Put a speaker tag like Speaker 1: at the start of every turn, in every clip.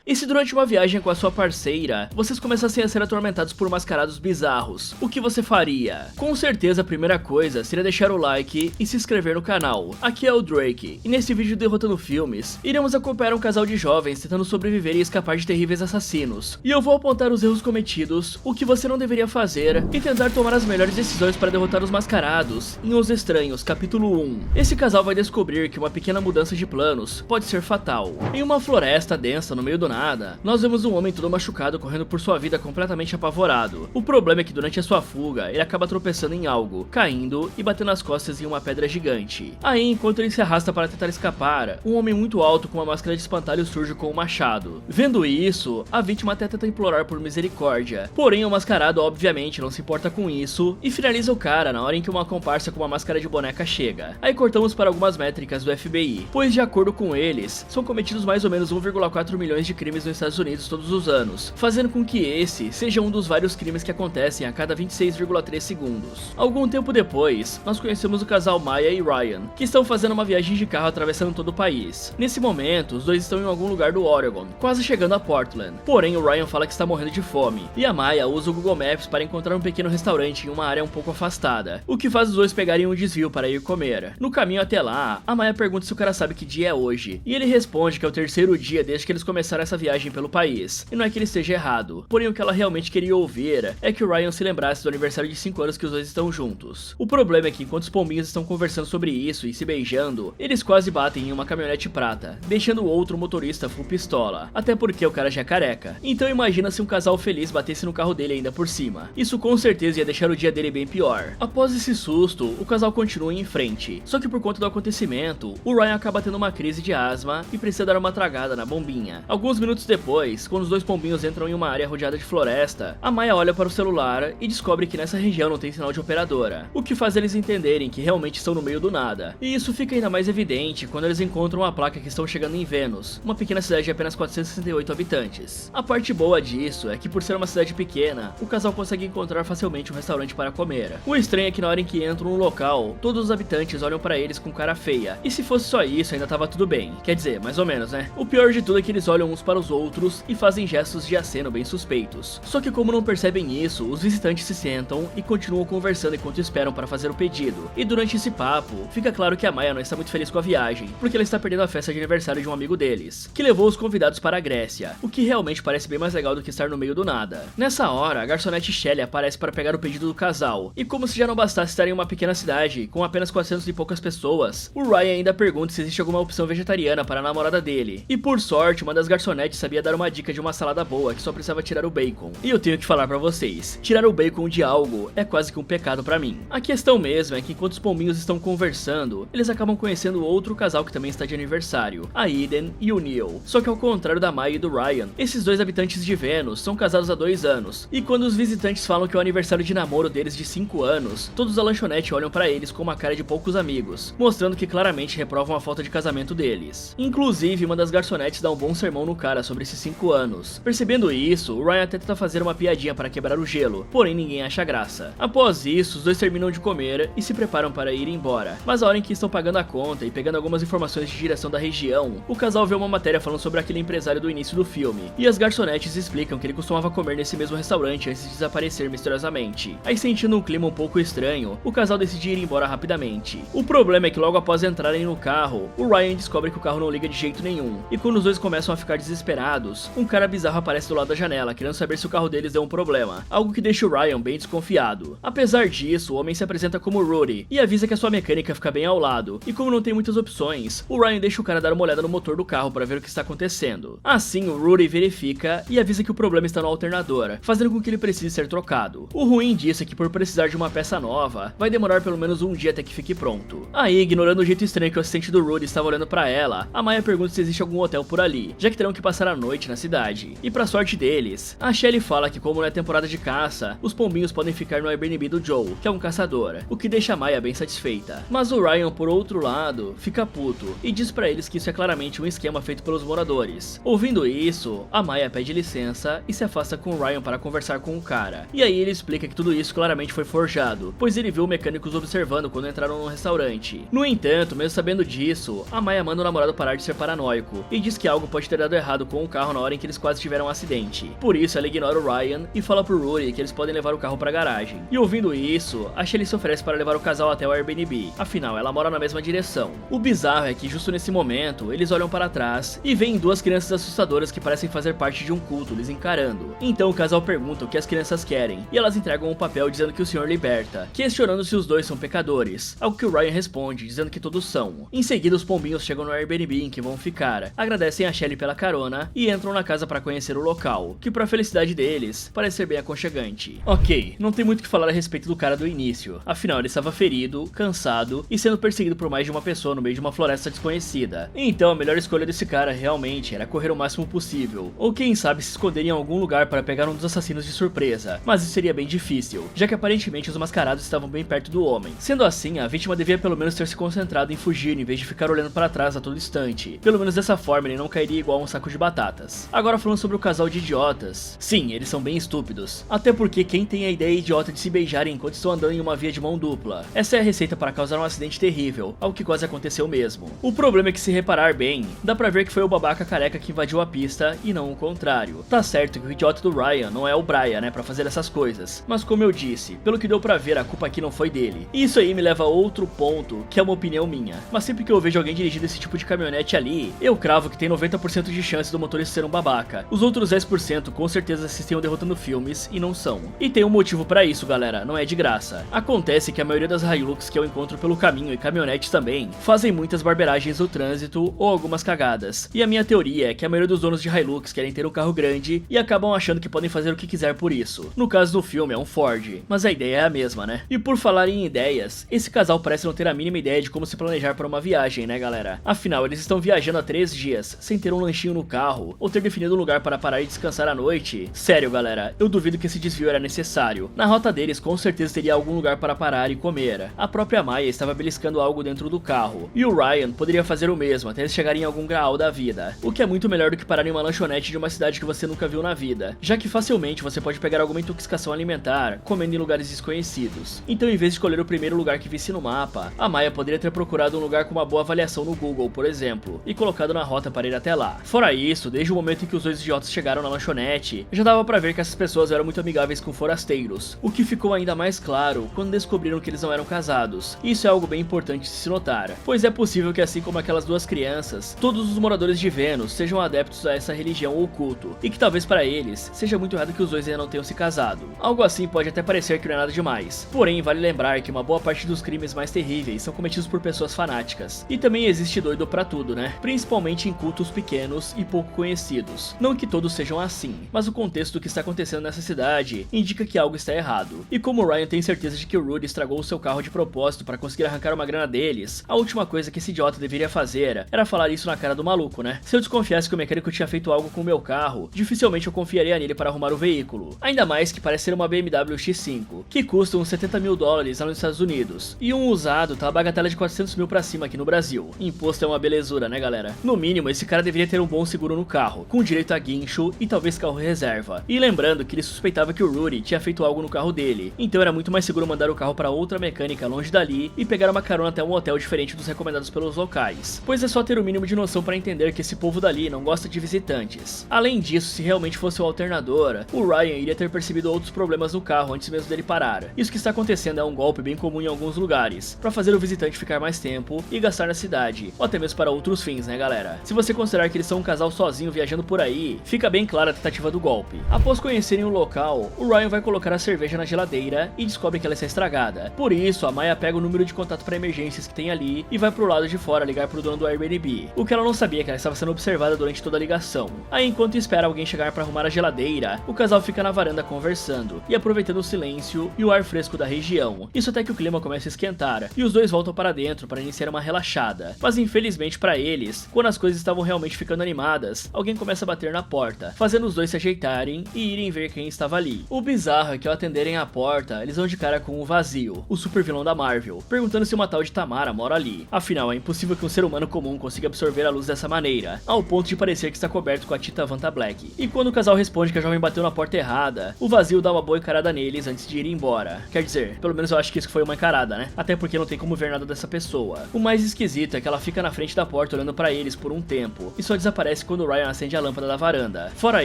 Speaker 1: E se durante uma viagem com a sua parceira, vocês começassem a ser atormentados por mascarados bizarros, o que você faria? Com certeza a primeira coisa seria deixar o like e se inscrever no canal. Aqui é o Drake, e nesse vídeo Derrotando Filmes, iremos acompanhar um casal de jovens tentando sobreviver e escapar de terríveis assassinos. E eu vou apontar os erros cometidos, o que você não deveria fazer, e tentar tomar as melhores decisões para derrotar os mascarados, em Os Estranhos, capítulo 1. Esse casal vai descobrir que uma pequena mudança de planos pode ser fatal. Em uma floresta densa no meio do nada, nós vemos um homem todo machucado correndo por sua vida completamente apavorado. O problema é que durante a sua fuga, ele acaba tropeçando em algo, caindo e batendo as costas em uma pedra gigante. Aí, enquanto ele se arrasta para tentar escapar, um homem muito alto com uma máscara de espantalho surge com um machado. Vendo isso, a vítima até tenta implorar por misericórdia, porém o mascarado obviamente não se importa com isso e finaliza o cara na hora em que uma comparsa com uma máscara de boneca chega. Aí cortamos para algumas métricas do FBI, pois de acordo com eles, são cometidos mais ou menos 1,4 milhões de crimes nos Estados Unidos todos os anos, fazendo com que esse seja um dos vários crimes que acontecem a cada 26,3 segundos. Algum tempo depois, nós conhecemos o casal Maya e Ryan, que estão fazendo uma viagem de carro atravessando todo o país. Nesse momento, os dois estão em algum lugar do Oregon, quase chegando a Portland. Porém, o Ryan fala que está morrendo de fome, e a Maya usa o Google Maps para encontrar um pequeno restaurante em uma área um pouco afastada, o que faz os dois pegarem um desvio para ir comer. No caminho até lá, a Maya pergunta se o cara sabe que dia é hoje, e ele responde que é o terceiro dia desde que eles começaram essa viagem pelo país, e não é que ele esteja errado, porém o que ela realmente queria ouvir é que o Ryan se lembrasse do aniversário de 5 anos que os dois estão juntos. O problema é que enquanto os pombinhos estão conversando sobre isso e se beijando, eles quase batem em uma caminhonete prata, deixando o outro motorista full pistola, até porque o cara já é careca. Então imagina se um casal feliz batesse no carro dele ainda por cima. Isso com certeza ia deixar o dia dele bem pior. Após esse susto, o casal continua em frente, só que por conta do acontecimento, o Ryan acaba tendo uma crise de asma e precisa dar uma tragada na bombinha. Alguns minutos depois, quando os dois pombinhos entram em uma área rodeada de floresta, a Maya olha para o celular e descobre que nessa região não tem sinal de operadora, o que faz eles entenderem que realmente estão no meio do nada. E isso fica ainda mais evidente quando eles encontram a placa que estão chegando em Venus, uma pequena cidade de apenas 468 habitantes. A parte boa disso é que por ser uma cidade pequena, o casal consegue encontrar facilmente um restaurante para comer. O estranho é que na hora em que entram no local, todos os habitantes olham para eles com cara feia, e se fosse só isso ainda tava tudo bem, quer dizer, mais ou menos, né? O pior de tudo é que eles olham uns para os outros e fazem gestos de aceno bem suspeitos. Só que como não percebem isso, os visitantes se sentam e continuam conversando enquanto esperam para fazer o pedido. E durante esse papo, fica claro que a Maya não está muito feliz com a viagem, porque ela está perdendo a festa de aniversário de um amigo deles, que levou os convidados para a Grécia, o que realmente parece bem mais legal do que estar no meio do nada. Nessa hora, a garçonete Shelly aparece para pegar o pedido do casal, e como se já não bastasse estar em uma pequena cidade, com apenas 400 e poucas pessoas, o Ryan ainda pergunta se existe alguma opção vegetariana para a namorada dele. E por sorte, uma das garçonetes sabia dar uma dica de uma salada boa que só precisava tirar o bacon. E eu tenho que falar pra vocês, tirar o bacon de algo é quase que um pecado pra mim. A questão mesmo é que enquanto os pombinhos estão conversando, eles acabam conhecendo outro casal que também está de aniversário, a Eden e o Neil. Só que ao contrário da Maya e do Ryan, esses dois habitantes de Vênus são casados há 2 anos, e quando os visitantes falam que é o aniversário de namoro deles de 5 anos, todos da lanchonete olham pra eles com uma cara de poucos amigos, mostrando que claramente reprovam a falta de casamento deles. Inclusive, uma das garçonetes dá um bom sermão no cara sobre esses 5 anos. Percebendo isso, o Ryan até tenta fazer uma piadinha para quebrar o gelo, porém ninguém acha graça. Após isso, os dois terminam de comer e se preparam para ir embora. Mas a hora em que estão pagando a conta e pegando algumas informações de direção da região, o casal vê uma matéria falando sobre aquele empresário do início do filme, e as garçonetes explicam que ele costumava comer nesse mesmo restaurante antes de desaparecer misteriosamente. Aí, sentindo um clima um pouco estranho, o casal decide ir embora rapidamente. O problema é que logo após entrarem no carro, o Ryan descobre que o carro não liga de jeito nenhum, e quando os dois começam a ficar desesperados, um cara bizarro aparece do lado da janela, querendo saber se o carro deles deu um problema, algo que deixa o Ryan bem desconfiado. Apesar disso, o homem se apresenta como Rudy e avisa que a sua mecânica fica bem ao lado, e como não tem muitas opções, o Ryan deixa o cara dar uma olhada no motor do carro para ver o que está acontecendo. Assim, o Rudy verifica e avisa que o problema está no alternador, fazendo com que ele precise ser trocado. O ruim disso é que por precisar de uma peça nova, vai demorar pelo menos um dia até que fique pronto. Aí, ignorando o jeito estranho que o assistente do Rudy estava olhando para ela, a Maya pergunta se existe algum hotel por ali, já que terão que passar a noite na cidade. E pra sorte deles, a Shelly fala que como não é temporada de caça, os pombinhos podem ficar no Airbnb do Joe, que é um caçador, o que deixa a Maya bem satisfeita. Mas o Ryan, por outro lado, fica puto e diz pra eles que isso é claramente um esquema feito pelos moradores. Ouvindo isso, a Maya pede licença e se afasta com o Ryan para conversar com o cara. E aí ele explica que tudo isso claramente foi forjado, pois ele viu mecânicos observando quando entraram no restaurante. No entanto, mesmo sabendo disso, a Maya manda o namorado parar de ser paranoico e diz que algo pode ter dado errado errado com o carro na hora em que eles quase tiveram um acidente. Por isso ela ignora o Ryan e fala pro Rudy que eles podem levar o carro pra garagem. E ouvindo isso, a Shelly se oferece para levar o casal até o Airbnb, afinal ela mora na mesma direção. O bizarro é que justo nesse momento, eles olham para trás e veem duas crianças assustadoras que parecem fazer parte de um culto lhes encarando. Então o casal pergunta o que as crianças querem, e elas entregam um papel dizendo que o Senhor liberta, questionando se os dois são pecadores, algo que o Ryan responde, dizendo que todos são. Em seguida os pombinhos chegam no Airbnb em que vão ficar, agradecem a Shelly pela carona e entram na casa para conhecer o local, que pra felicidade deles, parece ser bem aconchegante. Ok, não tem muito o que falar a respeito do cara do início, afinal ele estava ferido, cansado e sendo perseguido por mais de uma pessoa no meio de uma floresta desconhecida. Então a melhor escolha desse cara realmente era correr o máximo possível, ou quem sabe se esconder em algum lugar para pegar um dos assassinos de surpresa, mas isso seria bem difícil, já que aparentemente os mascarados estavam bem perto do homem. Sendo assim, a vítima devia pelo menos ter se concentrado em fugir em vez de ficar olhando para trás a todo instante. Pelo menos dessa forma ele não cairia igual um saco de batatas. Agora falando sobre o casal de idiotas, sim, eles são bem estúpidos, até porque quem tem a ideia idiota de se beijarem enquanto estão andando em uma via de mão dupla? Essa é a receita para causar um acidente terrível, algo que quase aconteceu mesmo. O problema é que se reparar bem, dá pra ver que foi o babaca careca que invadiu a pista e não o contrário. Tá certo que o idiota do Ryan não é o Brian, né, pra fazer essas coisas, mas como eu disse, pelo que deu pra ver, a culpa aqui não foi dele. E isso aí me leva a outro ponto, que é uma opinião minha, mas sempre que eu vejo alguém dirigindo esse tipo de caminhonete ali, eu cravo que tem 90% de chance do motorista ser um babaca. Os outros 10% com certeza assistem derrotando filmes e não são. E tem um motivo pra isso, galera, não é de graça. Acontece que a maioria das Hilux que eu encontro pelo caminho e caminhonetes também, fazem muitas barberagens no trânsito ou algumas cagadas. E a minha teoria é que a maioria dos donos de Hilux querem ter um carro grande e acabam achando que podem fazer o que quiser por isso. No caso do filme é um Ford, mas a ideia é a mesma, né? E por falar em ideias, esse casal parece não ter a mínima ideia de como se planejar para uma viagem, né galera? Afinal, eles estão viajando há 3 dias, sem ter um lanchinho no carro, ou ter definido um lugar para parar e descansar à noite. Sério galera, eu duvido que esse desvio era necessário. Na rota deles com certeza teria algum lugar para parar e comer. A própria Maya estava beliscando algo dentro do carro, e o Ryan poderia fazer o mesmo até eles chegarem em algum graal da vida, o que é muito melhor do que parar em uma lanchonete de uma cidade que você nunca viu na vida, já que facilmente você pode pegar alguma intoxicação alimentar comendo em lugares desconhecidos. Então em vez de escolher o primeiro lugar que visse no mapa, a Maya poderia ter procurado um lugar com uma boa avaliação no Google, por exemplo, e colocado na rota para ir até lá. Fora isso, desde o momento em que os dois idiotas chegaram na lanchonete, já dava pra ver que essas pessoas eram muito amigáveis com forasteiros, o que ficou ainda mais claro quando descobriram que eles não eram casados. Isso é algo bem importante de se notar, pois é possível que assim como aquelas duas crianças, todos os moradores de Vênus sejam adeptos a essa religião ou culto, e que talvez para eles seja muito errado que os dois ainda não tenham se casado. Algo assim pode até parecer que não é nada demais, porém vale lembrar que uma boa parte dos crimes mais terríveis são cometidos por pessoas fanáticas, e também existe doido pra tudo, né? Principalmente em cultos pequenos e pouco conhecidos. Não que todos sejam assim, mas o contexto do que está acontecendo nessa cidade indica que algo está errado. E como o Ryan tem certeza de que o Rudy estragou o seu carro de propósito para conseguir arrancar uma grana deles, a última coisa que esse idiota deveria fazer era falar isso na cara do maluco, né? Se eu desconfiasse que o mecânico tinha feito algo com o meu carro, dificilmente eu confiaria nele para arrumar o veículo. Ainda mais que parece ser uma BMW X5, que custa uns 70 mil dólares lá nos Estados Unidos, e um usado tá a bagatela de 400 mil pra cima aqui no Brasil. Imposto é uma belezura, né galera? No mínimo, esse cara deveria ter um bom seguro no carro, com direito a guincho e talvez carro reserva. E lembrando que ele suspeitava que o Rudy tinha feito algo no carro dele, então era muito mais seguro mandar o carro para outra mecânica longe dali e pegar uma carona até um hotel diferente dos recomendados pelos locais, pois é só ter o mínimo de noção para entender que esse povo dali não gosta de visitantes. Além disso, se realmente fosse o alternador, o Ryan iria ter percebido outros problemas no carro antes mesmo dele parar. Isso que está acontecendo é um golpe bem comum em alguns lugares, para fazer o visitante ficar mais tempo e gastar na cidade, ou até mesmo para outros fins, né galera? Se você considerar que eles são um casal sozinho viajando por aí, fica bem clara a tentativa do golpe. Após conhecerem o local, o Ryan vai colocar a cerveja na geladeira e descobre que ela está estragada. Por isso, a Maya pega o número de contato para emergências que tem ali e vai pro lado de fora ligar pro dono do Airbnb. O que ela não sabia é que ela estava sendo observada durante toda a ligação. Aí, enquanto espera alguém chegar para arrumar a geladeira, o casal fica na varanda conversando e aproveitando o silêncio e o ar fresco da região. Isso até que o clima começa a esquentar e os dois voltam para dentro para iniciar uma relaxada. Mas infelizmente para eles, quando as coisas estavam realmente ficando animadas, alguém começa a bater na porta, fazendo os dois se ajeitarem e irem ver quem estava ali. O bizarro é que ao atenderem a porta, eles vão de cara com o Vazio, o super vilão da Marvel, perguntando se uma tal de Tamara mora ali. Afinal, é impossível que um ser humano comum consiga absorver a luz dessa maneira, ao ponto de parecer que está coberto com a tinta Vanta Black. E quando o casal responde que a jovem bateu na porta errada, o Vazio dá uma boa encarada neles antes de ir embora. Quer dizer, pelo menos eu acho que isso foi uma encarada, né? Até porque não tem como ver nada dessa pessoa. O mais esquisito é que ela fica na frente da porta olhando pra eles por um tempo, e só desaparece quando o Ryan acende a lâmpada da varanda. Fora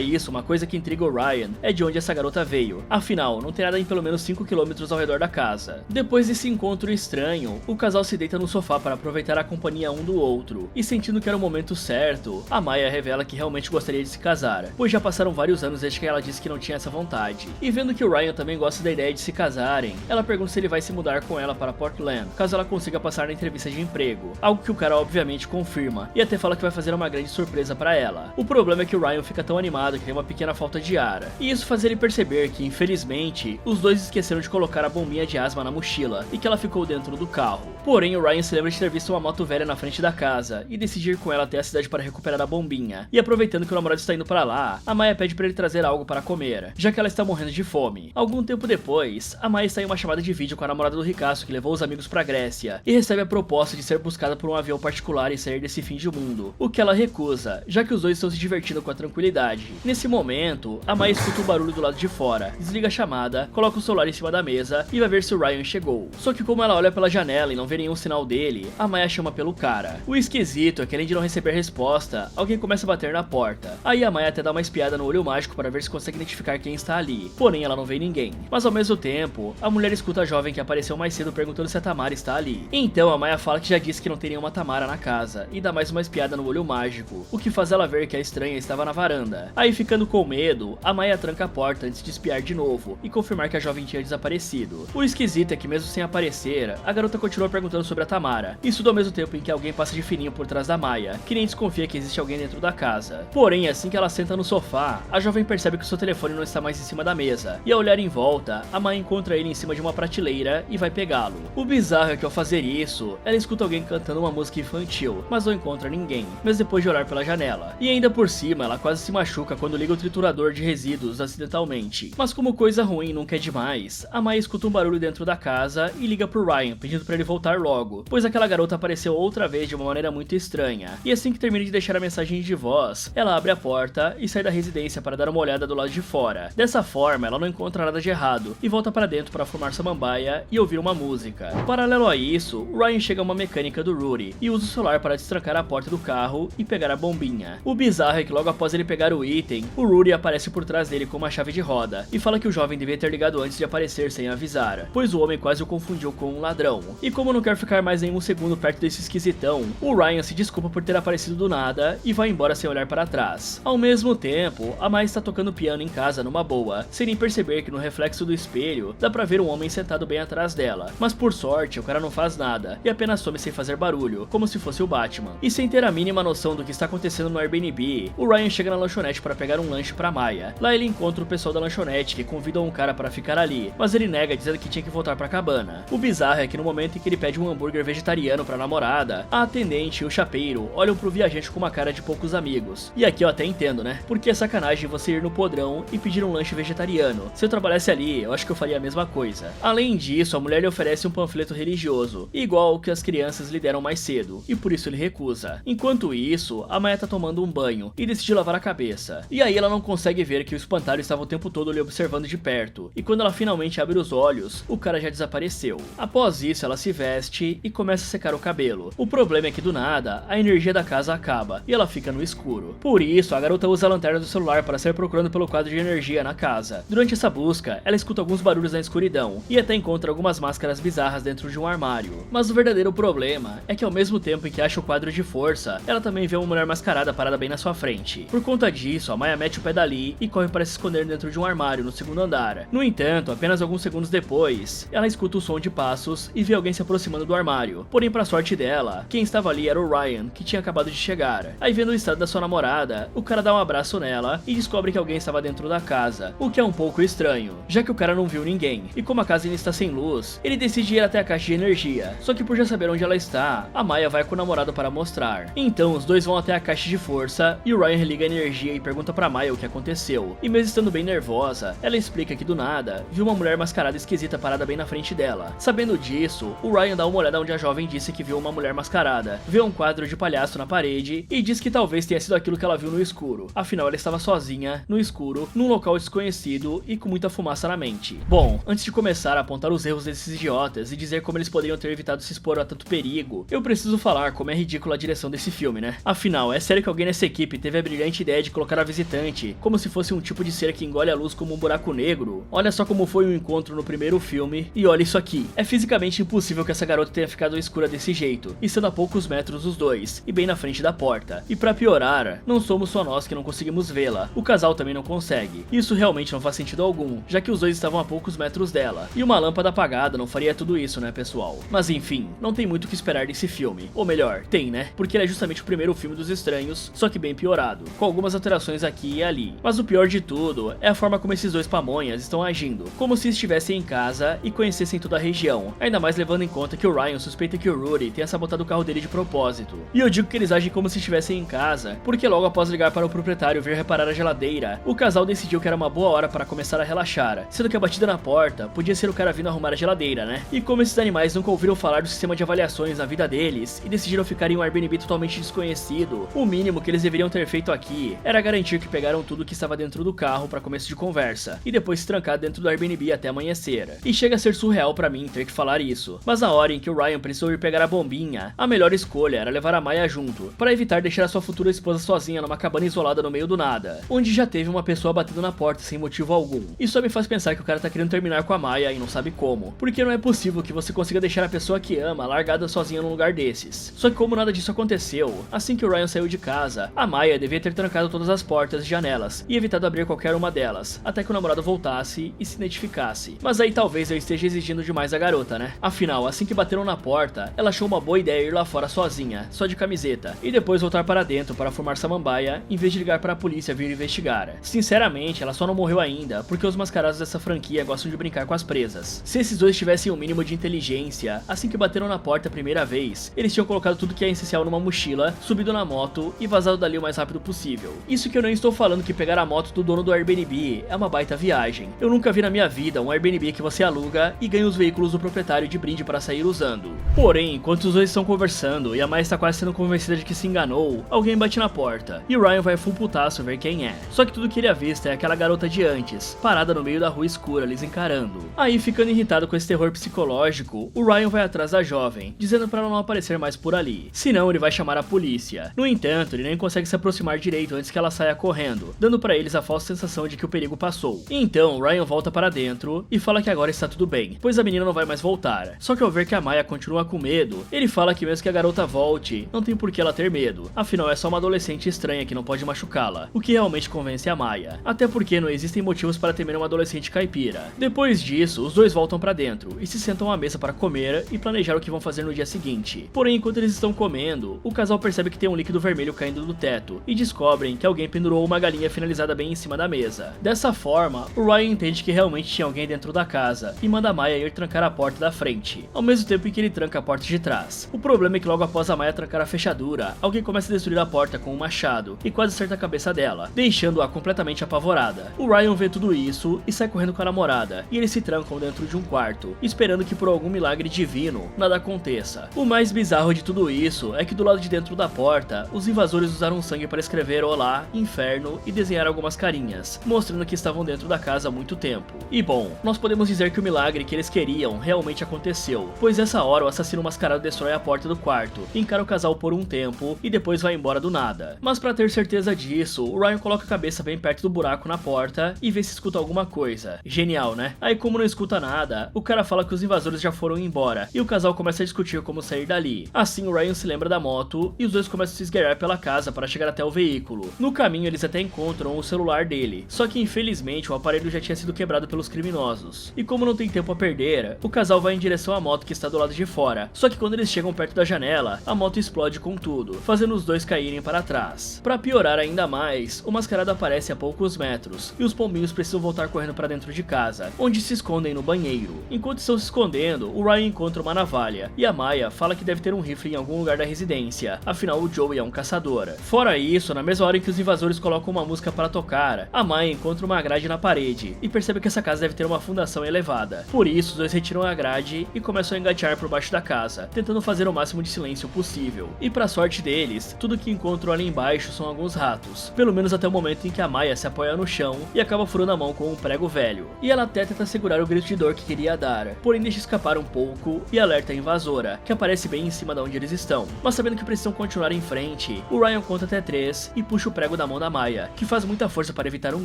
Speaker 1: isso, uma coisa que intriga o Ryan é de onde essa garota veio. Afinal, não tem nada em pelo menos 5 km ao redor da casa. Depois desse encontro estranho, o casal se deita no sofá para aproveitar a companhia um do outro. E sentindo que era o momento certo, a Maya revela que realmente gostaria de se casar, pois já passaram vários anos desde que ela disse que não tinha essa vontade. E vendo que o Ryan também gosta da ideia de se casarem, ela pergunta se ele vai se mudar com ela para Portland, caso ela consiga passar na entrevista de emprego. Algo que o cara obviamente confirma, e até fala que vai fazer uma grande surpresa para ela. O problema é que o Ryan fica tão animado que tem uma pequena falta de ar, e isso faz ele perceber que, infelizmente, os dois esqueceram de colocar a bombinha de asma na mochila, e que ela ficou dentro do carro. Porém, o Ryan se lembra de ter visto uma moto velha na frente da casa, e decide ir com ela até a cidade para recuperar a bombinha. E aproveitando que o namorado está indo para lá, a Maya pede para ele trazer algo para comer, já que ela está morrendo de fome. Algum tempo depois, a Maya está em uma chamada de vídeo com a namorada do ricaço que levou os amigos para Grécia, e recebe a proposta de ser buscada por um avião particular e sair desse fim de mundo, o que ela recusa, já que os dois estão se divertindo com a tranquilidade. Nesse momento, a Maya escuta um barulho do lado de fora, desliga a chamada, coloca o celular em cima da mesa e vai ver se o Ryan chegou. Só que como ela olha pela janela e não vê nenhum sinal dele, a Maya chama pelo cara. O esquisito é que além de não receber resposta, alguém começa a bater na porta. Aí a Maya até dá uma espiada no olho mágico para ver se consegue identificar quem está ali, porém ela não vê ninguém. Mas ao mesmo tempo, a mulher escuta a jovem que apareceu mais cedo perguntando se a Tamara está ali. Então a Maya fala que já disse que não tem nenhuma Tamara na casa, e dá mais uma espiada no olho mágico, o que faz ela ver que a estranha estava na varanda. Aí ficando com medo, a Maya tranca a porta antes de espiar de novo, e confirmar que a jovem tinha desaparecido. O esquisito é que mesmo sem aparecer, a garota continua perguntando sobre a Tamara, isso tudo ao mesmo tempo em que alguém passa de fininho por trás da Maya, que nem desconfia que existe alguém dentro da casa. Porém, assim que ela senta no sofá, a jovem percebe que o seu telefone não está mais em cima da mesa, e ao olhar em volta, a Maya encontra ele em cima de uma prateleira e vai pegá-lo. O bizarro é que ao fazer isso, ela escuta alguém cantando uma música infantil, mas não encontra ninguém, mesmo depois de olhar pela janela. E ainda por cima, ela quase se machuca quando liga o triturador de resíduos acidentalmente. Mas como coisa ruim nunca é demais, a Maya escuta um barulho dentro da casa e liga pro Ryan, pedindo pra ele voltar logo, pois aquela garota apareceu outra vez de uma maneira muito estranha. E assim que termina de deixar a mensagem de voz, ela abre a porta e sai da residência para dar uma olhada do lado de fora. Dessa forma, ela não encontra nada de errado e volta para dentro para fumar samambaia e ouvir uma música. Paralelo a isso, o Ryan chega a uma mecânica do Rudy e usa o celular para destrancar a porta do carro e pegar a bombinha. O bizarro é que logo após ele pegar o item, o Rudy aparece por trás dele com uma chave de roda e fala que o jovem devia ter ligado antes de aparecer sem avisar, pois o homem quase o confundiu com um ladrão. E como não quer ficar mais nenhum segundo perto desse esquisitão, o Ryan se desculpa por ter aparecido do nada e vai embora sem olhar para trás. Ao mesmo tempo, a Maya está tocando piano em casa numa boa, sem nem perceber que no reflexo do espelho dá pra ver um homem sentado bem atrás dela. Mas por sorte, o cara não faz nada e apenas some sem fazer barulho, como se fosse o Batman. E sem ter a mínima noção do que está acontecendo no Airbnb, o Ryan chega na lanchonete para pegar um lanche pra Maya. Lá ele encontra o pessoal da lanchonete que convidam um cara para ficar ali, mas ele nega dizendo que tinha que voltar pra cabana. O bizarro é que no momento em que ele pede um hambúrguer vegetariano pra namorada, a atendente e o chapeiro olham pro viajante com uma cara de poucos amigos. E aqui eu até entendo, né? Porque é sacanagem você ir no podrão e pedir um lanche vegetariano. Se eu trabalhasse ali, eu acho que eu faria a mesma coisa. Além disso, a mulher lhe oferece um panfleto religioso, igual o que as crianças lhe deram mais cedo, e por isso ele recusa. Enquanto isso, a Maya tá tomando um banho e decide lavar a cabeça. E aí ela não consegue ver que o espantalho estava o tempo todo lhe observando de perto, e quando ela finalmente abre os olhos, o cara já desapareceu. Após isso, ela se veste e começa a secar o cabelo. O problema é que do nada, a energia da casa acaba e ela fica no escuro. Por isso, a garota usa a lanterna do celular para sair procurando pelo quadro de energia na casa. Durante essa busca, ela escuta alguns barulhos na escuridão e até encontra algumas máscaras bizarras dentro de um armário. Mas o verdadeiro problema é que ao mesmo tempo em que acha o quadro de força, ela também vê uma mulher mascarada parada bem na sua frente. Por conta disso, a Maya mete o pé dali e corre para se esconder dentro de um armário no segundo andar. No entanto, apenas alguns segundos depois, ela escuta o som de passos e vê alguém se aproximando do armário. Porém, pra sorte dela, quem estava ali era o Ryan, que tinha acabado de chegar. Aí vendo o estado da sua namorada, o cara dá um abraço nela e descobre que alguém estava dentro da casa, o que é um pouco estranho, já que o cara não viu ninguém. E como a casa ainda está sem luz, ele decide ir até a caixa de energia. Só que por já saber onde ela está, a Maya vai com o namorado para mostrar. Então os dois vão até a caixa de força e o Ryan religa a energia e pergunta pra Maya o que aconteceu. E mesmo estando bem nervosa, ela explica que do nada, viu uma mulher mascarada esquisita parada bem na frente dela. Sabendo disso, o Ryan dá uma olhada onde a jovem disse que viu uma mulher mascarada, vê um quadro de palhaço na parede e diz que talvez tenha sido aquilo que ela viu no escuro. Afinal, ela estava sozinha, no escuro, num local desconhecido e com muita fumaça na mente. Bom, antes de começar a apontar os erros desses idiotas e dizer como eles poderiam ter evitado se expor a tanto perigo, eu preciso falar como é ridícula a direção desse filme, né? Afinal, é sério que alguém nessa equipe teve a brilhante ideia de colocar a visitante como se fosse um tipo de ser que engole a luz como um buraco negro. Olha só como foi o encontro no primeiro filme, e olha isso aqui. É fisicamente impossível que essa garota tenha ficado escura desse jeito, estando a poucos metros os dois, e bem na frente da porta. E pra piorar, não somos só nós que não conseguimos vê-la, o casal também não consegue. Isso realmente não faz sentido algum, já que os dois estavam a poucos metros dela, e uma lâmpada apagada não faria tudo isso, né, pessoal? Mas enfim, não tem muito o que esperar desse filme. Ou melhor, tem, né? Porque ele é justamente o primeiro filme dos Estranhos, só que bem piorado, com algumas alterações aqui e ali. Mas o pior de tudo é a forma como esses dois pamonhas estão agindo, como se estivessem em casa e conhecessem toda a região, ainda mais levando em conta que o Ryan suspeita que o Rudy tenha sabotado o carro dele de propósito. E eu digo que eles agem como se estivessem em casa, porque logo após ligar para o proprietário vir reparar a geladeira, o casal decidiu que era uma boa hora para começar a relaxar, sendo que a batida na porta podia ser o cara vindo arrumar a geladeira, né? E como esses animais nunca ouviram falar do sistema de avaliações na vida deles e decidiram ficar em um Airbnb totalmente desconhecido, o mínimo que eles deveriam ter feito aqui era garantir que pegaram tudo que estava dentro do carro para começo de conversa, e depois se trancar dentro do Airbnb até amanhecer. E chega a ser surreal pra mim ter que falar isso, mas na hora em que o Ryan precisou ir pegar a bombinha, a melhor escolha era levar a Maya junto, para evitar deixar a sua futura esposa sozinha numa cabana isolada no meio do nada, onde já teve uma pessoa batendo na porta sem motivo algum. Isso só me faz pensar que o cara tá querendo terminar com a Maya e não sabe como, porque não é possível que você consiga deixar a pessoa que ama largada sozinha num lugar desses. Só que como nada disso aconteceu, assim que o Ryan saiu de casa, a Maya devia ter trancado todas as portas e janelas e evitado abrir qualquer uma delas, até que o namorado voltasse e se identificasse. Mas aí talvez eu esteja exigindo demais da garota, né? Afinal, assim que bateram na porta, ela achou uma boa ideia ir lá fora sozinha, só de camiseta, e depois voltar para dentro para formar samambaia, em vez de ligar para a polícia vir investigar. Sinceramente, ela só não morreu ainda, porque os mascarados dessa franquia gostam de brincar com as presas. Se esses dois tivessem um mínimo de inteligência, assim que bateram na porta a primeira vez, eles tinham colocado tudo que é essencial numa mochila, subido na moto e vazado dali o mais rápido possível. Isso que eu não estou falando que pegar a moto do dono do Airbnb é uma baita viagem. Eu nunca vi na minha vida um Airbnb que você aluga e ganha os veículos do proprietário de brinde para sair usando. Porém, enquanto os dois estão conversando e a Maya está quase sendo convencida de que se enganou, alguém bate na porta e o Ryan vai full putaço ver quem é. Só que tudo que ele avista é aquela garota de antes, parada no meio da rua escura, lhes encarando. Aí, ficando irritado com esse terror psicológico, o Ryan vai atrás da jovem, dizendo para ela não aparecer mais por ali, senão ele vai chamar a polícia. No entanto, ele nem consegue se aproximar direito antes que ela saia correndo, dando para eles a falsa sensação de que o perigo passou. Então, Ryan volta para dentro e fala que agora está tudo bem, pois a menina não vai mais voltar. Só que ao ver que a Maya continua com medo, ele fala que mesmo que a garota volte, não tem por que ela ter medo, afinal é só uma adolescente estranha que não pode machucá-la, o que realmente convence a Maya, até porque não existem motivos para temer uma adolescente caipira. Depois disso, os dois voltam para dentro e se sentam à mesa para comer e planejar o que vão fazer no dia seguinte. Porém, enquanto eles estão comendo, o casal percebe que tem um líquido vermelho caindo do teto e descobrem que alguém pendurou uma galinha finalizada bem em cima da mesa. Dessa forma, o Ryan entende que realmente tinha alguém dentro da casa e manda a Maya ir trancar a porta da frente, ao mesmo tempo em que ele tranca a porta de trás. O problema é que logo após a Maya trancar a fechadura, alguém começa a destruir a porta com um machado e quase acerta a cabeça dela, deixando-a completamente apavorada. O Ryan vê tudo isso e sai correndo com a namorada, e eles se trancam dentro de um quarto, esperando que por algum milagre divino, nada aconteça. O mais bizarro de tudo isso é que do lado de dentro da porta, os invasores usaram sangue para escrever Olá, Inferno e desenhar algumas carinhas, mostrando que estavam dentro da casa há muito tempo. E bom, nós podemos dizer que o milagre que eles queriam realmente aconteceu, pois nessa hora o assassino mascarado destrói a porta do quarto, encara o casal por um tempo e depois vai embora do nada. Mas para ter certeza disso, o Ryan coloca a cabeça bem perto do buraco na porta e vê se escuta alguma coisa. Genial, né? Aí como não escuta nada, o cara fala que os invasores já foram embora e o casal começa a discutir como sair dali. Assim o Ryan se lembra da moto e os dois começam a se esgueirar pela casa para chegar até o veículo. No caminho eles até encontram o celular dele, só que infelizmente o aparelho já tinha sido quebrado pelos criminosos. E como não tem tempo a perder, o casal vai em direção à moto que está do lado de fora, só que quando eles chegam perto da janela, a moto explode com tudo, fazendo os dois caírem para trás. Para piorar ainda mais, o mascarado aparece a poucos metros e os pombinhos precisam voltar correndo para dentro de casa, onde se escondem no banheiro. Enquanto estão se escondendo, o Ryan encontra uma navalha e a Maya fala que deve ter um rifle em algum lugar da residência, afinal o Joey é um caçador. Fora isso, na mesma hora em que os invasores colocam uma música para tocar, a Maya encontra uma grade na parede e percebe que essa casa deve ter uma fundação elevada. Por isso, os dois retiram a grade e começam a engatear por baixo da casa, tentando fazer o máximo de silêncio possível. E pra sorte deles, tudo que encontram ali embaixo são alguns ratos, pelo menos até o momento em que a Maya se apoia no chão e acaba furando a mão com um prego velho. E ela até tenta segurar o grito de dor que queria dar, porém deixa escapar um pouco e alerta a invasora, que aparece bem em cima de onde eles estão. Mas sabendo que precisam continuar em frente, O Ryan conta até 3 e puxa o prego da mão da Maya, que faz muita força para evitar um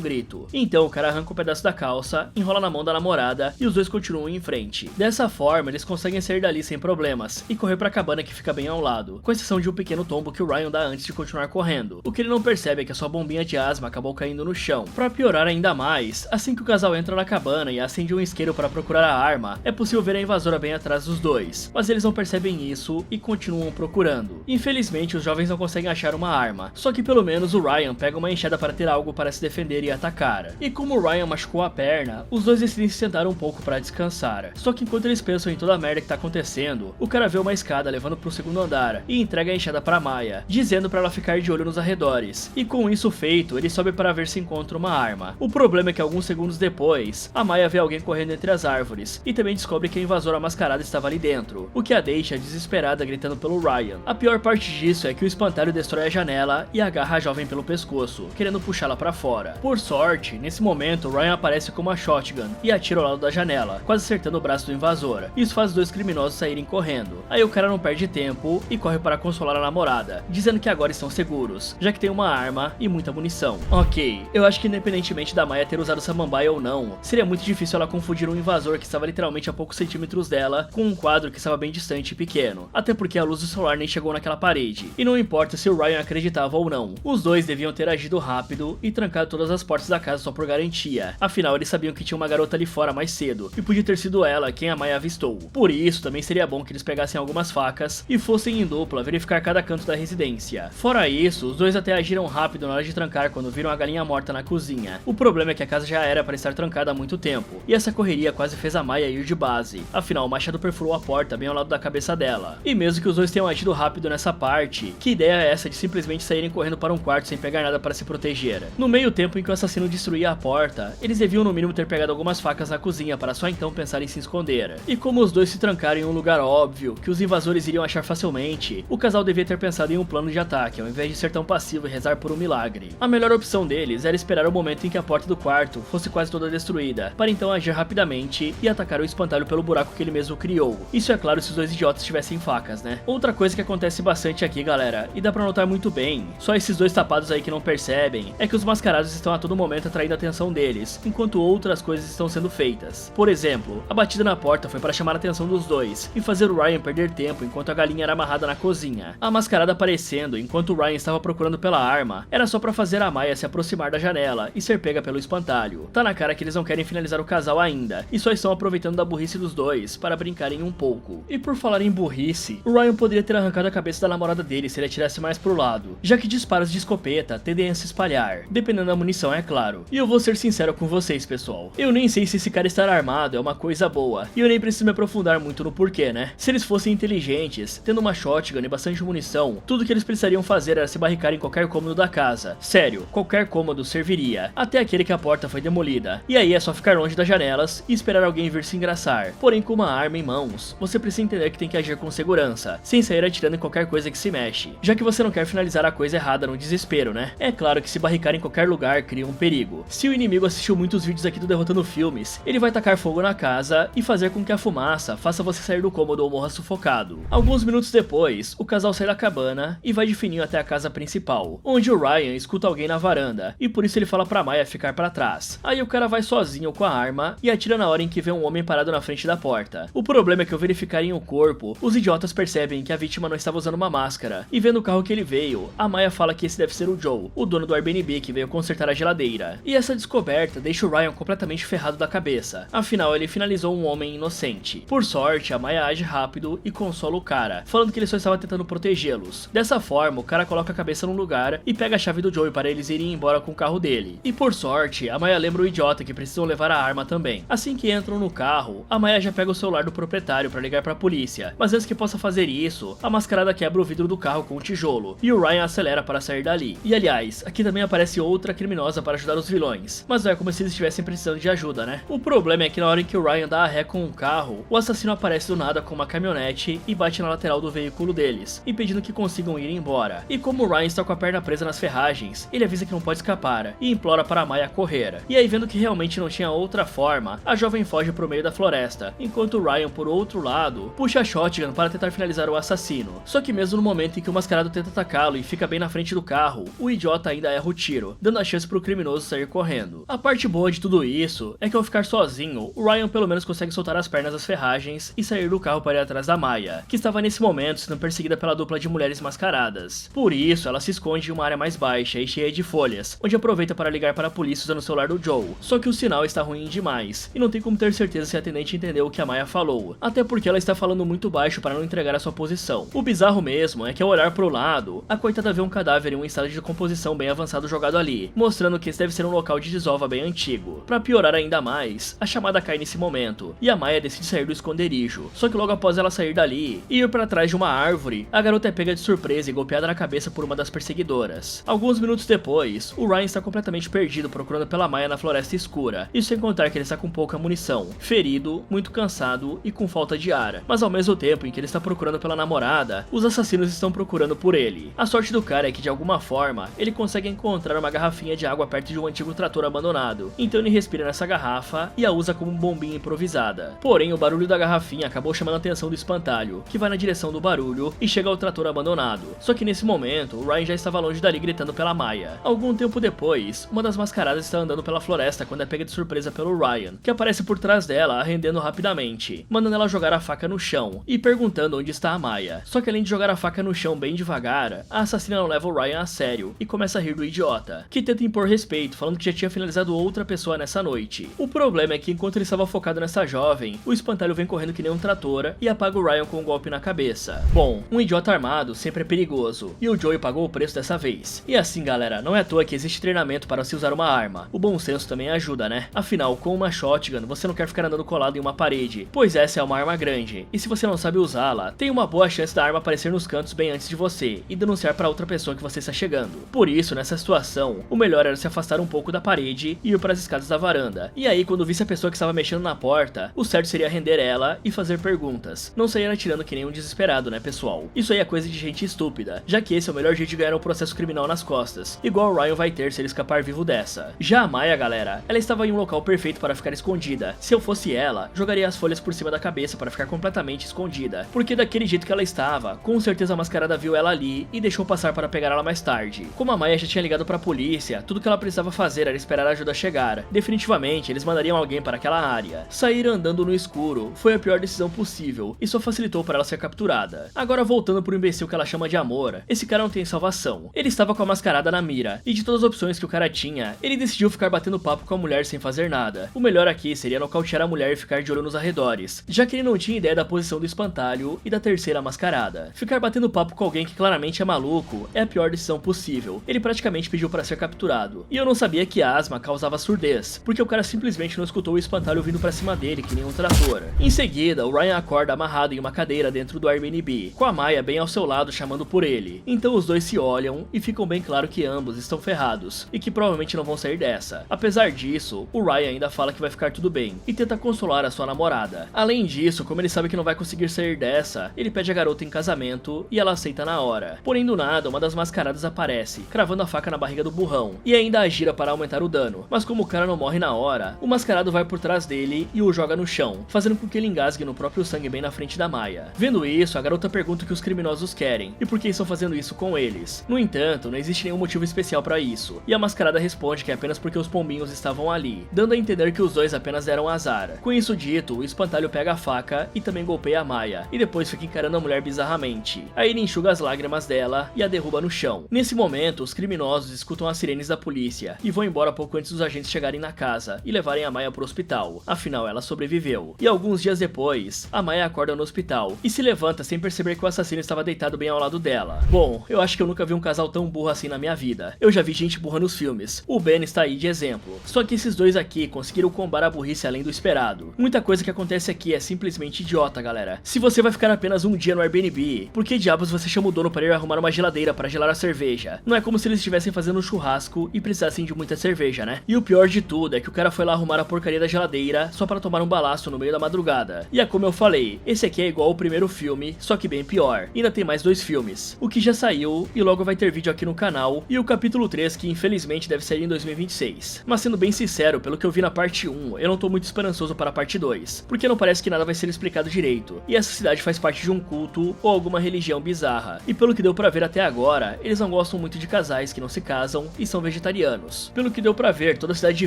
Speaker 1: grito. Então o cara arranca um pedaço da calça, enrola na mão da namorada e os dois continuam em frente. Dessa forma, eles conseguem sair dali sem problemas e correr pra cabana que fica bem ao lado, com exceção de um pequeno tombo que o Ryan dá antes de continuar correndo. O que ele não percebe é que a sua bombinha de asma acabou caindo no chão. Pra piorar ainda mais, assim que o casal entra na cabana e acende um isqueiro para procurar a arma, é possível ver a invasora bem atrás dos dois, mas eles não percebem isso e continuam procurando. Infelizmente, os jovens não conseguem achar uma arma, só que pelo menos o Ryan pega uma enxada para ter algo para se defender e atacar. E como o Ryan machucou a perna, os dois decidem se sentar um pouco para descansar. Só que enquanto eles pensam em toda a merda que tá acontecendo, o cara vê uma escada levando pro segundo andar e entrega a enxada pra Maya, dizendo para ela ficar de olho nos arredores. E com isso feito, ele sobe para ver se encontra uma arma. O problema é que alguns segundos depois, a Maya vê alguém correndo entre as árvores e também descobre que a invasora mascarada estava ali dentro, o que a deixa desesperada gritando pelo Ryan. A pior parte disso é que o espantalho destrói a janela e agarra a jovem pelo pescoço, querendo puxá-la pra fora. Por sorte, nesse momento, Ryan aparece com uma shotgun e atira ao lado da janela, quase acertando o braço do invasor. Isso faz os dois criminosos saírem correndo. Aí o cara não perde tempo e corre para consolar a namorada, dizendo que agora estão seguros, já que tem uma arma e muita munição. Ok, eu acho que independentemente da Maya ter usado samambaia ou não, seria muito difícil ela confundir um invasor que estava literalmente a poucos centímetros dela com um quadro que estava bem distante e pequeno, até porque a luz do celular nem chegou naquela parede. E não importa se o Ryan acreditava ou não, os dois deviam ter agido rápido e trancado todas as portas da casa só por garantia. Afinal, eles sabiam que tinha uma garota ali fora mais cedo, e podia ter sido ela quem a Maya avistou. Por isso, também seria bom que eles pegassem algumas facas e fossem em dupla verificar cada canto da residência. Fora isso, os dois até agiram rápido na hora de trancar quando viram a galinha morta na cozinha. O problema é que a casa já era para estar trancada há muito tempo, e essa correria quase fez a Maya ir de base. Afinal, o machado perfurou a porta bem ao lado da cabeça dela. E mesmo que os dois tenham agido rápido nessa parte, que ideia é essa de simplesmente saírem correndo para um quarto sem pegar nada para se proteger? No meio tempo em que o assassino destruía a porta, eles deviam no mínimo ter pegado algumas facas na cozinha para só então pensar em se esconder. E como os dois se trancaram em um lugar óbvio, que os invasores iriam achar facilmente, o casal devia ter pensado em um plano de ataque, ao invés de ser tão passivo e rezar por um milagre. A melhor opção deles era esperar o momento em que a porta do quarto fosse quase toda destruída, para então agir rapidamente e atacar o espantalho pelo buraco que ele mesmo criou. Isso é claro se os dois idiotas tivessem facas, né? Outra coisa que acontece bastante aqui, galera, e dá pra notar muito bem, só esses dois tapados aí que não percebem, é que os mascarados estão a todo momento atraindo a atenção deles, enquanto outras coisas estão sendo feitas. Por exemplo, a batida na porta foi para chamar a atenção dos dois e fazer o Ryan perder tempo enquanto a galinha era amarrada na cozinha. A mascarada aparecendo enquanto o Ryan estava procurando pela arma era só para fazer a Maya se aproximar da janela e ser pega pelo espantalho. Tá na cara que eles não querem finalizar o casal ainda e só estão aproveitando da burrice dos dois para brincarem um pouco. E por falar em burrice, o Ryan poderia ter arrancado a cabeça da namorada dele se ele atirasse mais pro lado, já que disparos de escopeta tendem a se espalhar, dependendo da munição, é claro. E eu vou ser sincero com vocês, pessoal, eu nem sei se esse cara estar armado é uma coisa boa, e eu nem preciso me aprofundar muito no porquê, né? Se eles fossem inteligentes, tendo uma shotgun e bastante munição, tudo que eles precisariam fazer era se barricar em qualquer cômodo da casa. Sério, qualquer cômodo serviria, até aquele que a porta foi demolida. E aí é só ficar longe das janelas e esperar alguém vir se engraçar. Porém, com uma arma em mãos, você precisa entender que tem que agir com segurança, sem sair atirando em qualquer coisa que se mexe, já que você não quer finalizar a coisa errada no desespero, né? É claro que se barricar em qualquer lugar cria um perigo. Se o inimigo assistiu muitos vídeos aqui do Derrotando Filmes, ele vai tacar fogo na casa e fazer com que a fumaça faça você sair do cômodo ou morra sufocado. Alguns minutos depois, o casal sai da cabana e vai de fininho até a casa principal, onde o Ryan escuta alguém na varanda, e por isso ele fala pra Maya ficar pra trás. Aí o cara vai sozinho com a arma e atira na hora em que vê um homem parado na frente da porta. O problema é que ao verificarem o corpo, os idiotas percebem que a vítima não estava usando uma máscara, e vendo o carro que ele veio, a Maya fala que esse deve ser o Joe, o dono do Airbnb que veio consertar a geladeira. E essa descoberta deixa o Ryan completamente ferrado da cabeça, afinal ele finalizou um homem inocente. Por sorte, a Maya age rápido e consola o cara, falando que ele só estava tentando protegê-los. Dessa forma, o cara coloca a cabeça num lugar e pega a chave do Joey para eles irem embora com o carro dele. E por sorte, a Maya lembra o idiota que precisam levar a arma também. Assim que entram no carro, a Maya já pega o celular do proprietário para ligar para a polícia, mas antes que possa fazer isso, a mascarada quebra o vidro do carro com um tijolo, e o Ryan acelera para sair dali. E aliás, aqui também aparece outra criminosa para ajudar os vilões, mas não é como se eles estivessem precisando de ajuda, né? O problema é que na hora em que o Ryan dá a ré com o carro, o assassino aparece do nada com uma caminhonete e bate na lateral do veículo deles, impedindo que consigam ir embora. E como o Ryan está com a perna presa nas ferragens, ele avisa que não pode escapar e implora para a Maya correr. E aí, vendo que realmente não tinha outra forma, a jovem foge pro meio da floresta, enquanto o Ryan, por outro lado, puxa a shotgun para tentar finalizar o assassino. Só que mesmo no momento em que o mascarado tenta atacá-lo e fica bem na frente do carro, o idiota ainda erra o tiro, dando a chance pro criminoso sair correndo. A parte boa de tudo isso é que ao ficar sozinho, o Ryan pelo menos consegue soltar as pernas das ferragens e sair do carro para ir atrás da Maya, que estava nesse momento sendo perseguida pela dupla de mulheres mascaradas. Por isso, ela se esconde em uma área mais baixa e cheia de folhas, onde aproveita para ligar para a polícia usando o celular do Joe. Só que o sinal está ruim demais, e não tem como ter certeza se a atendente entendeu o que a Maya falou, até porque ela está falando muito baixo para não entregar a sua posição. O bizarro mesmo é que ao olhar pro lado, a coitada vê um cadáver em um estado de decomposição bem avançado jogado ali, mostrando que esse deve ser um local de desova bem antigo. Pra piorar ainda mais, a chamada cai nesse momento, e a Maya decide sair do esconderijo. Só que logo após ela sair dali e ir para trás de uma árvore, a garota é pega de surpresa e golpeada na cabeça por uma das perseguidoras. Alguns minutos depois, o Ryan está completamente perdido procurando pela Maya na floresta escura, e sem contar que ele está com pouca munição, ferido, muito cansado e com falta de ar. Mas ao mesmo tempo em que ele está procurando pela namorada, os assassinos estão procurando por ele. A sorte do cara é que de alguma forma, ele consegue encontrar uma garrafinha de água perto de um antigo trator abandonado, então ele respira nessa garrafa e a usa como bombinha improvisada. Porém, o barulho da garrafinha acabou chamando a atenção do espantalho, que vai na direção do barulho e chega ao trator abandonado. Só que nesse momento, o Ryan já estava longe dali gritando pela Maya. Algum tempo depois, uma das mascaradas está andando pela floresta quando é pega de surpresa pelo Ryan, que aparece por trás dela, arrendendo rapidamente, mandando ela jogar a faca no chão e perguntando onde está a Maya. Só que além de jogar a faca no chão bem devagar, a assassina não leva o Ryan a sério e começa a rir do idiota, que tenta impor respeito, falando que já tinha finalizado outra pessoa nessa noite. O problema é que enquanto ele estava focado nessa jovem, o espantalho vem correndo que nem um trator e apaga o Ryan com um golpe na cabeça. Bom, um idiota armado sempre é perigoso, e o Joey pagou o preço dessa vez. E assim galera, não é à toa que existe treinamento para se usar uma arma. O bom senso também ajuda, né? Afinal, com uma shotgun, você não quer ficar andando colado em uma parede, pois essa é uma arma grande, e se você não sabe usá-la, tem uma boa chance da arma aparecer nos cantos bem antes de você, e denunciar para outra pessoa que você está chegando. Por isso, nessa situação, o melhor era se afastar um pouco da parede e ir para as escadas da varanda. E aí, quando visse a pessoa que estava mexendo na porta, o certo seria render ela e fazer perguntas. Não sair atirando que nem um desesperado, né pessoal? Isso aí é coisa de gente estúpida, já que esse é o melhor jeito de ganhar um processo criminal nas costas, igual o Ryan vai ter se ele escapar vivo dessa. Já a Maya, galera, ela estava em um local perfeito para ficar escondida. Se eu fosse ela, jogaria as folhas por cima da cabeça para ficar completamente escondida, porque daquele jeito que ela estava, com certeza a mascarada viu ela ali e deixou passar para pegar ela mais tarde. Como a Maya já tinha ligado para a polícia, tudo que ela precisava fazer era esperar a ajuda chegar. Definitivamente, eles mandariam alguém para aquela área. Sair andando no escuro foi a pior decisão possível e só facilitou para ela ser capturada. Agora voltando pro imbecil que ela chama de amor, esse cara não tem salvação. Ele estava com a mascarada na mira, e de todas as opções que o cara tinha, ele decidiu ficar batendo papo com a mulher sem fazer nada. O melhor aqui seria nocautear a mulher e ficar de olho nos arredores, já que ele não tinha ideia da posição do espantalho e da terceira mascarada. Ficar batendo papo com alguém que claramente é maluco é a pior decisão possível. Ele praticamente pediu para ser capturado. E eu não sabia que asma causava surdez, porque o cara simplesmente não escutou o espantalho vindo pra cima dele que nem um trator. Em seguida, o Ryan acorda amarrado em uma cadeira dentro do Airbnb, com a Maya bem ao seu lado chamando por ele. Então os dois se olham e ficam bem claro que ambos estão ferrados e que provavelmente não vão sair dessa. Apesar disso, o Ryan ainda fala que vai ficar tudo bem e tenta consolar a sua namorada. Além disso, como ele sabe que não vai conseguir sair dessa, ele pede a garota em casamento e ela aceita na hora. Porém do nada, uma das mascaradas aparece, cravando a faca na barriga do burrão e ainda a gira para aumentar o dano. Mas como o cara não morre na hora, o mascarado vai por trás dele e o joga no chão, fazendo com que ele engasgue no próprio sangue bem na frente da Maya. Vendo isso, a garota pergunta o que os criminosos querem e por que estão fazendo isso com eles. No entanto, não existe nenhum motivo especial para isso, e a mascarada responde que é apenas porque os pombinhos estavam ali, dando a entender que os dois apenas deram azar. Com isso dito, o espantalho pega a faca e também golpeia a Maya, e depois fica encarando a mulher bizarramente. Aí ele enxuga as lágrimas dela e a derruba no chão. Nesse momento, os criminosos escutam as sirenes da polícia e vão embora pouco antes dos agentes chegarem na casa e levarem a Maya pro hospital, afinal ela sobreviveu. E alguns dias depois, a Maya acorda no hospital e se levanta sem perceber que o assassino estava deitado bem ao lado dela. Bom, eu acho que eu nunca vi um casal tão burro assim na minha vida. Eu já vi gente burra nos filmes, o Ben está aí de exemplo. Só que esses dois aqui conseguiram combar a burrice além do esperado. Muita coisa que acontece aqui é simplesmente idiota, galera. Se você vai ficar apenas um dia no Airbnb, por que diabos você chama o dono para ir arrumar uma geladeira para gelar a cerveja? Não é como se eles estivessem fazendo um churrasco e precisassem de muita cerveja, né? E o pior de tudo é que o cara foi lá arrumar a porcaria da geladeira só para tomar um balaço no meio da madrugada. E é como eu falei, esse aqui é igual ao primeiro filme, só que bem pior. E ainda tem mais 2 filmes, o que já saiu e logo vai ter vídeo aqui no canal, e o capítulo 3 que infelizmente deve sair em 2026. Mas sendo bem sincero, pelo que eu vi na parte 1, eu não tô muito esperançoso para a parte 2, porque não parece que nada vai ser explicado direito, e essa cidade faz parte de um culto ou alguma religião bizarra, e pelo que deu deu pra ver até agora, eles não gostam muito de casais que não se casam e são vegetarianos. Pelo que deu pra ver, toda a cidade de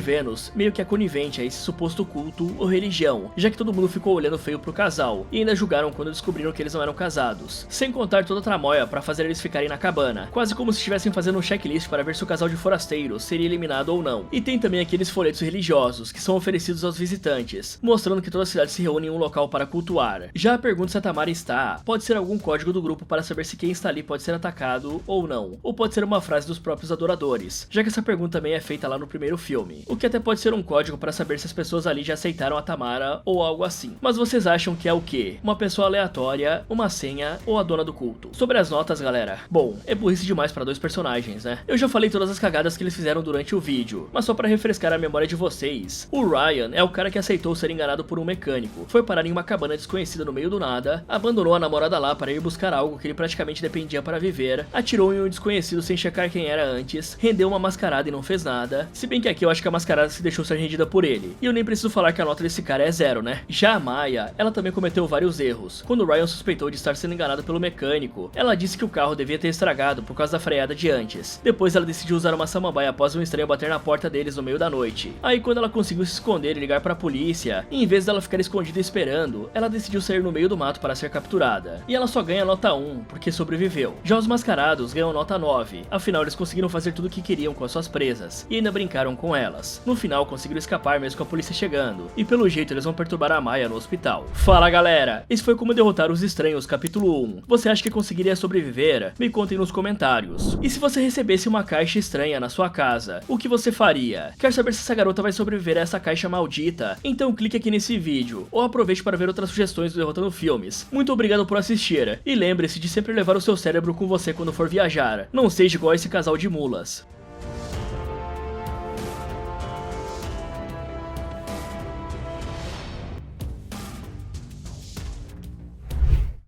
Speaker 1: Vênus meio que é conivente a esse suposto culto ou religião, já que todo mundo ficou olhando feio pro casal, e ainda julgaram quando descobriram que eles não eram casados. Sem contar toda a tramóia pra fazer eles ficarem na cabana, quase como se estivessem fazendo um checklist para ver se o casal de forasteiros seria eliminado ou não. E tem também aqueles folhetos religiosos que são oferecidos aos visitantes, mostrando que toda a cidade se reúne em um local para cultuar. Já a pergunta se a Tamara está, pode ser algum código do grupo para saber se quem está ali pode ser atacado ou não, ou pode ser uma frase dos próprios adoradores, já que essa pergunta também é feita lá no primeiro filme, o que até pode ser um código para saber se as pessoas ali já aceitaram a Tamara ou algo assim. Mas vocês acham que é o quê? Uma pessoa aleatória, uma senha ou a dona do culto? Sobre as notas, galera, bom, é burrice demais para dois personagens, né? Eu já falei todas as cagadas que eles fizeram durante o vídeo, mas só para refrescar a memória de vocês, o Ryan é o cara que aceitou ser enganado por um mecânico, foi parar em uma cabana desconhecida no meio do nada, abandonou a namorada lá para ir buscar algo que ele praticamente dependia para viver, atirou em um desconhecido sem checar quem era antes, rendeu uma mascarada e não fez nada, se bem que aqui eu acho que a mascarada se deixou ser rendida por ele, e eu nem preciso falar que a nota desse cara é 0, né? Já a Maya, ela também cometeu vários erros. Quando o Ryan suspeitou de estar sendo enganado pelo mecânico, ela disse que o carro devia ter estragado por causa da freada de antes. Depois ela decidiu usar uma samambaia após um estranho bater na porta deles no meio da noite. Aí quando ela conseguiu se esconder e ligar pra polícia, em vez dela ficar escondida esperando, ela decidiu sair no meio do mato para ser capturada. E ela só ganha nota 1, porque sobreviveu. Já os mascarados ganham nota 9, afinal eles conseguiram fazer tudo o que queriam com as suas presas, e ainda brincaram com elas. No final conseguiram escapar mesmo com a polícia chegando, e pelo jeito eles vão perturbar a Maya no hospital. Fala galera, esse foi como derrotar os estranhos capítulo 1. Você acha que conseguiria sobreviver? Me contem nos comentários. E se você recebesse uma caixa estranha na sua casa, o que você faria? Quer saber se essa garota vai sobreviver a essa caixa maldita? Então clique aqui nesse vídeo, ou aproveite para ver outras sugestões do Derrotando Filmes. Muito obrigado por assistir, e lembre-se de sempre levar o seu cérebro com você quando for viajar. Não seja igual a esse casal de mulas.